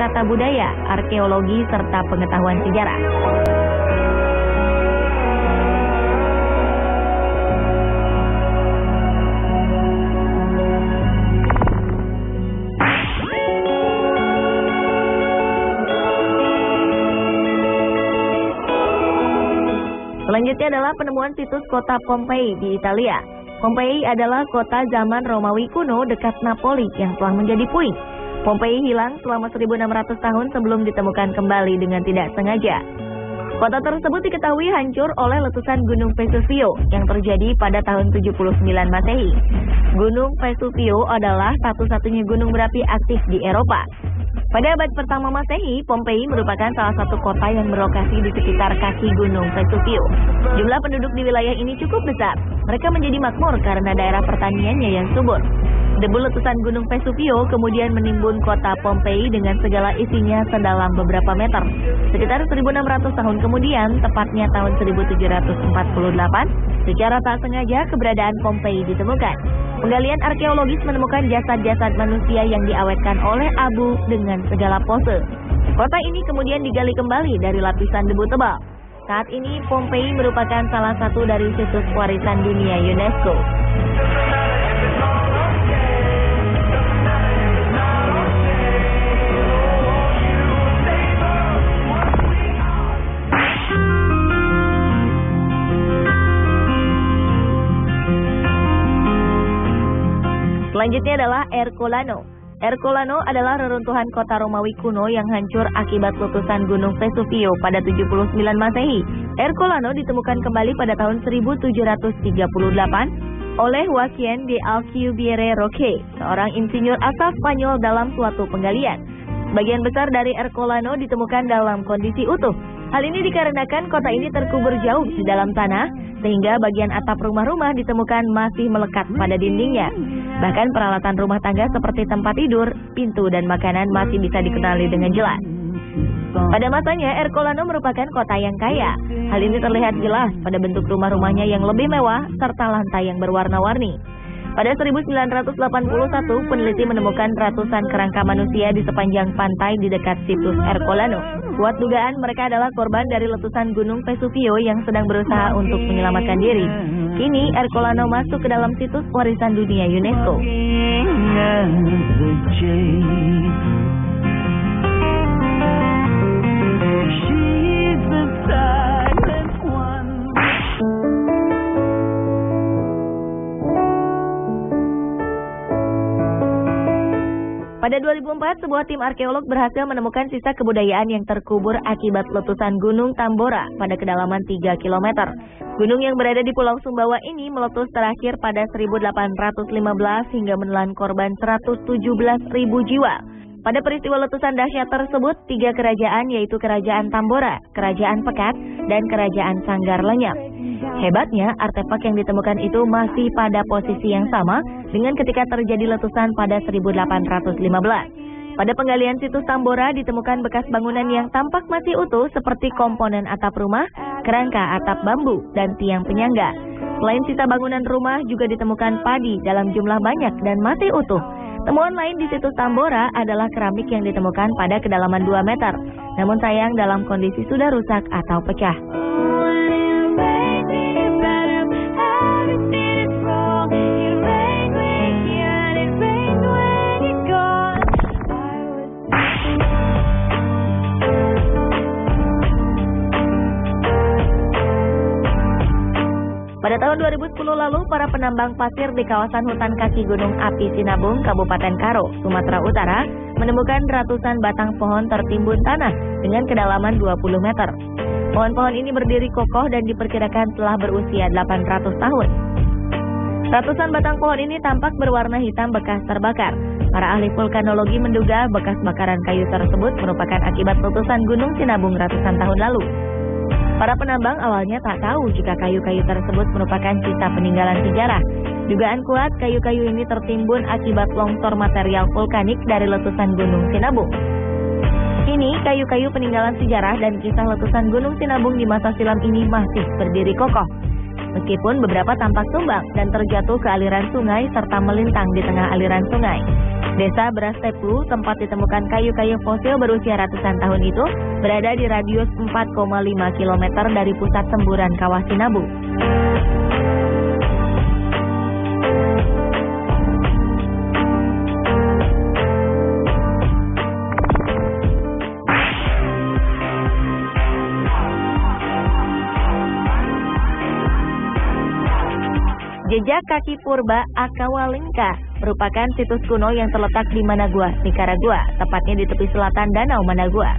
wisata budaya, arkeologi, serta pengetahuan sejarah. Selanjutnya adalah penemuan situs kota Pompei di Italia. Pompei adalah kota zaman Romawi kuno dekat Napoli yang telah menjadi puing. Pompei hilang selama 1.600 tahun sebelum ditemukan kembali dengan tidak sengaja. Kota tersebut diketahui hancur oleh letusan Gunung Vesuvio yang terjadi pada tahun 79 Masehi. Gunung Vesuvio adalah satu-satunya gunung berapi aktif di Eropa. Pada abad pertama Masehi, Pompei merupakan salah satu kota yang berlokasi di sekitar kaki Gunung Vesuvio. Jumlah penduduk di wilayah ini cukup besar. Mereka menjadi makmur karena daerah pertaniannya yang subur. Debu letusan Gunung Vesuvio kemudian menimbun kota Pompei dengan segala isinya sedalam beberapa meter. Sekitar 1.600 tahun kemudian, tepatnya tahun 1748, secara tak sengaja keberadaan Pompei ditemukan. Penggalian arkeologis menemukan jasad-jasad manusia yang diawetkan oleh abu dengan segala pose. Kota ini kemudian digali kembali dari lapisan debu tebal. Saat ini Pompei merupakan salah satu dari situs warisan dunia UNESCO. Selanjutnya adalah Ercolano. Ercolano adalah reruntuhan kota Romawi kuno yang hancur akibat letusan Gunung Vesuvio pada 79 Masehi. Ercolano ditemukan kembali pada tahun 1738 oleh Joaquín de Alcubierre Roque, seorang insinyur asal Spanyol dalam suatu penggalian. Sebagian besar dari Ercolano ditemukan dalam kondisi utuh. Hal ini dikarenakan kota ini terkubur jauh di dalam tanah, sehingga bagian atap rumah-rumah ditemukan masih melekat pada dindingnya. Bahkan peralatan rumah tangga seperti tempat tidur, pintu, dan makanan masih bisa dikenali dengan jelas. Pada masanya, Ercolano merupakan kota yang kaya. Hal ini terlihat jelas pada bentuk rumah-rumahnya yang lebih mewah, serta lantai yang berwarna-warni. Pada 1981, peneliti menemukan ratusan kerangka manusia di sepanjang pantai di dekat situs Ercolano. Kuat dugaan mereka adalah korban dari letusan Gunung Vesuvio yang sedang berusaha untuk menyelamatkan diri. Kini Ercolano masuk ke dalam situs warisan dunia UNESCO. Pada 2004, sebuah tim arkeolog berhasil menemukan sisa kebudayaan yang terkubur akibat letusan Gunung Tambora pada kedalaman 3 km. Gunung yang berada di Pulau Sumbawa ini meletus terakhir pada 1815 hingga menelan korban 117.000 jiwa. Pada peristiwa letusan dahsyat tersebut, 3 kerajaan yaitu Kerajaan Tambora, Kerajaan Pekat, dan Kerajaan Sanggar lenyap. Hebatnya, artefak yang ditemukan itu masih pada posisi yang sama dengan ketika terjadi letusan pada 1815. Pada penggalian situs Tambora ditemukan bekas bangunan yang tampak masih utuh seperti komponen atap rumah, kerangka atap bambu, dan tiang penyangga. Selain sisa bangunan rumah juga ditemukan padi dalam jumlah banyak dan masih utuh. Temuan lain di situs Tambora adalah keramik yang ditemukan pada kedalaman 2 meter. Namun sayang dalam kondisi sudah rusak atau pecah. Pada tahun 2010 lalu, para penambang pasir di kawasan hutan kaki Gunung Api Sinabung, Kabupaten Karo, Sumatera Utara, menemukan ratusan batang pohon tertimbun tanah dengan kedalaman 20 meter. Pohon-pohon ini berdiri kokoh dan diperkirakan telah berusia 800 tahun. Ratusan batang pohon ini tampak berwarna hitam bekas terbakar. Para ahli vulkanologi menduga bekas bakaran kayu tersebut merupakan akibat letusan Gunung Sinabung ratusan tahun lalu. Para penambang awalnya tak tahu jika kayu-kayu tersebut merupakan sisa peninggalan sejarah. Dugaan kuat kayu-kayu ini tertimbun akibat longsor material vulkanik dari letusan Gunung Sinabung. Kini, kayu-kayu peninggalan sejarah dan kisah letusan Gunung Sinabung di masa silam ini masih berdiri kokoh. Meskipun beberapa tampak tumbang dan terjatuh ke aliran sungai serta melintang di tengah aliran sungai. Desa Brasteplu, tempat ditemukan kayu-kayu fosil berusia ratusan tahun itu, berada di radius 4,5 km dari pusat semburan Kawah Sinabu. Jejak kaki purba Akawalingka merupakan situs kuno yang terletak di Managua, Nicaragua, tepatnya di tepi selatan Danau Managua.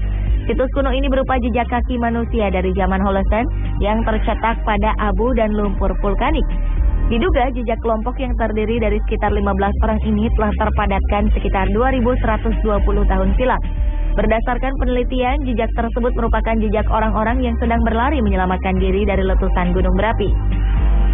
Situs kuno ini berupa jejak kaki manusia dari zaman Holocene yang tercetak pada abu dan lumpur vulkanik. Diduga jejak kelompok yang terdiri dari sekitar 15 orang ini telah terpadatkan sekitar 2120 tahun silam. Berdasarkan penelitian, jejak tersebut merupakan jejak orang-orang yang sedang berlari menyelamatkan diri dari letusan gunung berapi.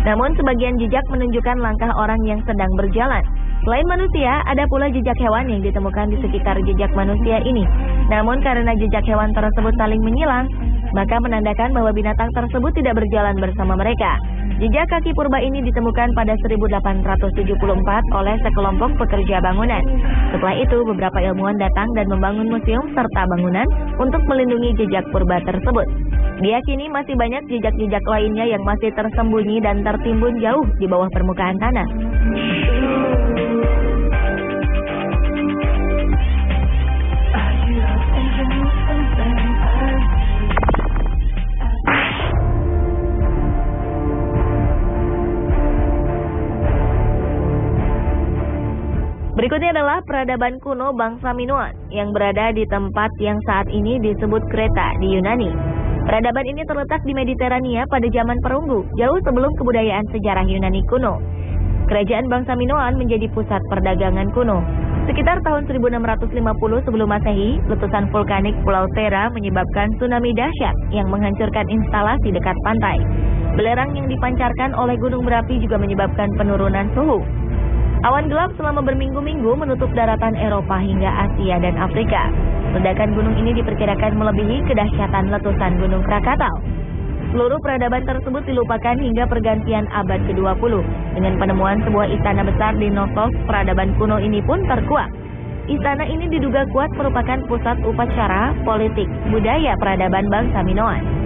Namun sebagian jejak menunjukkan langkah orang yang sedang berjalan. Selain manusia, ada pula jejak hewan yang ditemukan di sekitar jejak manusia ini. Namun karena jejak hewan tersebut saling menyilang, maka menandakan bahwa binatang tersebut tidak berjalan bersama mereka. Jejak kaki purba ini ditemukan pada 1874 oleh sekelompok pekerja bangunan. Setelah itu, beberapa ilmuwan datang dan membangun museum serta bangunan untuk melindungi jejak purba tersebut. Diyakini masih banyak jejak-jejak lainnya yang masih tersembunyi dan tertimbun jauh di bawah permukaan tanah. Berikutnya adalah peradaban kuno bangsa Minoan yang berada di tempat yang saat ini disebut Kreta di Yunani. Peradaban ini terletak di Mediterania pada zaman perunggu, jauh sebelum kebudayaan sejarah Yunani kuno. Kerajaan bangsa Minoan menjadi pusat perdagangan kuno. Sekitar tahun 1650 sebelum Masehi, letusan vulkanik Pulau Thera menyebabkan tsunami dahsyat yang menghancurkan instalasi dekat pantai. Belerang yang dipancarkan oleh gunung berapi juga menyebabkan penurunan suhu. Awan gelap selama berminggu-minggu menutup daratan Eropa hingga Asia dan Afrika. Ledakan gunung ini diperkirakan melebihi kedahsyatan letusan Gunung Krakatau. Seluruh peradaban tersebut dilupakan hingga pergantian abad ke-20. Dengan penemuan sebuah istana besar di Knossos, peradaban kuno ini pun terkuak. Istana ini diduga kuat merupakan pusat upacara, politik, budaya peradaban bangsa Minoan.